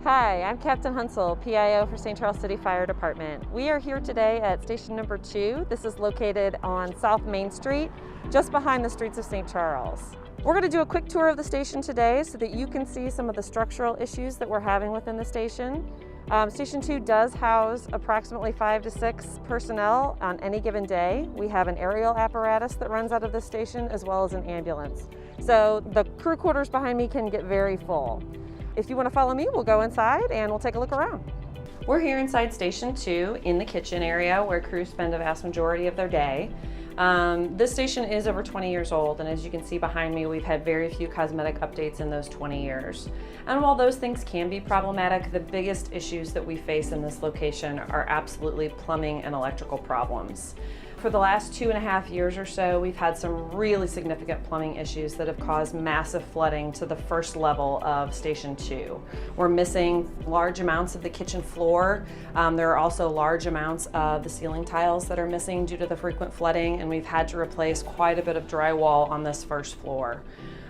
Hi, I'm Captain Hunsel, PIO for St. Charles City Fire Department. We are here today at Station Number 2. This is located on South Main Street, just behind the streets of St. Charles. We're going to do a quick tour of the station today so that you can see some of the structural issues that we're having within the station. Station 2 does house approximately 5 to 6 personnel on any given day. We have an aerial apparatus that runs out of this station as well as an ambulance. So the crew quarters behind me can get very full. If you want to follow me, we'll go inside and we'll take a look around. We're here inside Station 2 in the kitchen area where crews spend a vast majority of their day. This station is over 20 years old, and as you can see behind me, we've had very few cosmetic updates in those 20 years. And while those things can be problematic, the biggest issues that we face in this location are absolutely plumbing and electrical problems. For the last 2.5 years or so, we've had some really significant plumbing issues that have caused massive flooding to the first level of Station 2. We're missing large amounts of the kitchen floor. There are also large amounts of the ceiling tiles that are missing due to the frequent flooding, and we've had to replace quite a bit of drywall on this first floor.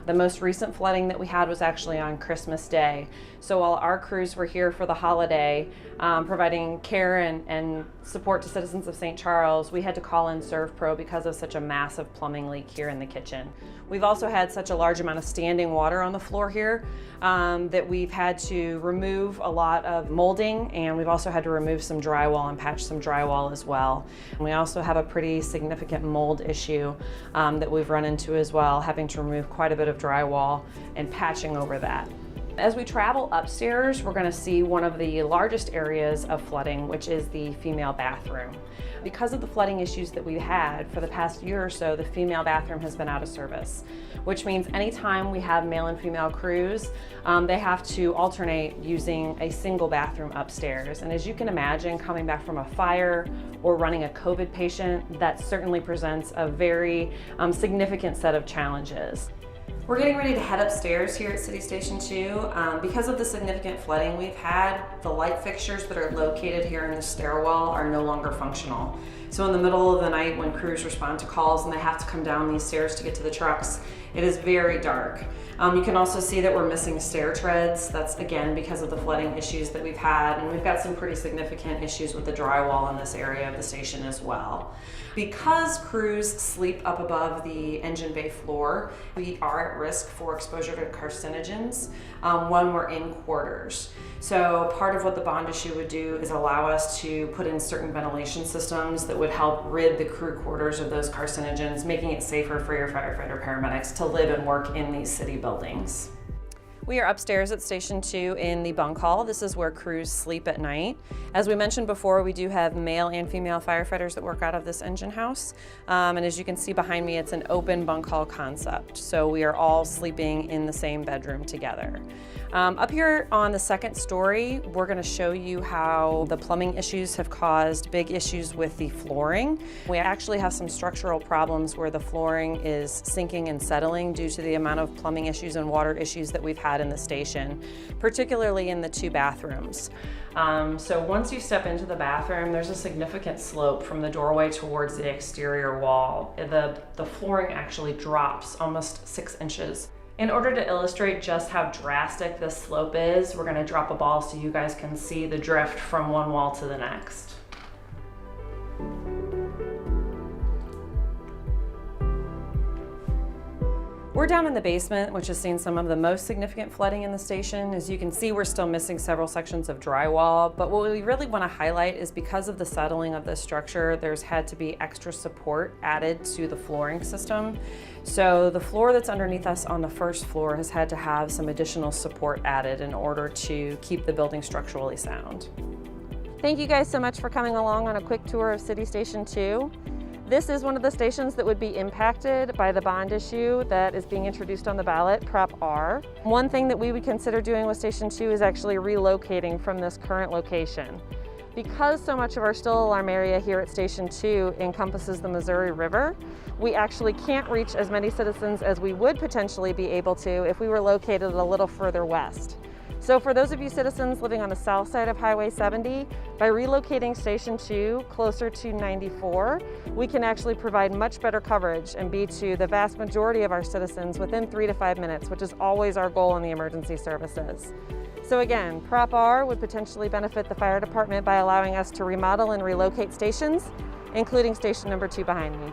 The most recent flooding that we had was actually on Christmas Day. So while our crews were here for the holiday, providing care and support to citizens of St. Charles, we had to call in ServPro because of such a massive plumbing leak here in the kitchen. We've also had such a large amount of standing water on the floor here that we've had to remove a lot of molding, and we've also had to remove some drywall and patch some drywall as well. And we also have a pretty significant mold issue that we've run into as well, having to remove quite a bit of drywall and patching over that. As we travel upstairs, we're going to see one of the largest areas of flooding, which is the female bathroom. Because of the flooding issues that we've had for the past year or so, the female bathroom has been out of service, which means anytime we have male and female crews, they have to alternate using a single bathroom upstairs. And as you can imagine, coming back from a fire or running a COVID patient, that certainly presents a very significant set of challenges. We're getting ready to head upstairs here at City Station 2. Because of the significant flooding we've had, the light fixtures that are located here in the stairwell are no longer functional. So in the middle of the night when crews respond to calls and they have to come down these stairs to get to the trucks, it is very dark. You can also see that we're missing stair treads. That's again because of the flooding issues that we've had, and we've got some pretty significant issues with the drywall in this area of the station as well. Because crews sleep up above the engine bay floor, we are at risk for exposure to carcinogens when we're in quarters. So part of what the bond issue would do is allow us to put in certain ventilation systems that would help rid the crew quarters of those carcinogens, making it safer for your firefighter paramedics to live and work in these city buildings. We are upstairs at Station 2 in the bunk hall. This is where crews sleep at night. As we mentioned before, we do have male and female firefighters that work out of this engine house. And as you can see behind me, it's an open bunk hall concept. So we are all sleeping in the same bedroom together. Up here on the second story, we're going to show you how the plumbing issues have caused big issues with the flooring. We actually have some structural problems where the flooring is sinking and settling due to the amount of plumbing issues and water issues that we've had in the station, particularly in the 2 bathrooms. So once you step into the bathroom, there's a significant slope from the doorway towards the exterior wall. The flooring actually drops almost 6 inches. In order to illustrate just how drastic this slope is, we're going to drop a ball so you guys can see the drift from one wall to the next. We're down in the basement, which has seen some of the most significant flooding in the station. As you can see, we're still missing several sections of drywall, but what we really want to highlight is because of the settling of this structure, there's had to be extra support added to the flooring system. So the floor that's underneath us on the first floor has had to have some additional support added in order to keep the building structurally sound. Thank you guys so much for coming along on a quick tour of City Station 2. This is one of the stations that would be impacted by the bond issue that is being introduced on the ballot, Prop R. One thing that we would consider doing with Station 2 is actually relocating from this current location. Because so much of our still alarm area here at Station 2 encompasses the Missouri River, we actually can't reach as many citizens as we would potentially be able to if we were located a little further west. So for those of you citizens living on the south side of Highway 70, by relocating Station 2 closer to 94, we can actually provide much better coverage and be to the vast majority of our citizens within 3 to 5 minutes, which is always our goal in the emergency services. So again, Prop R would potentially benefit the fire department by allowing us to remodel and relocate stations, including station number 2 behind me.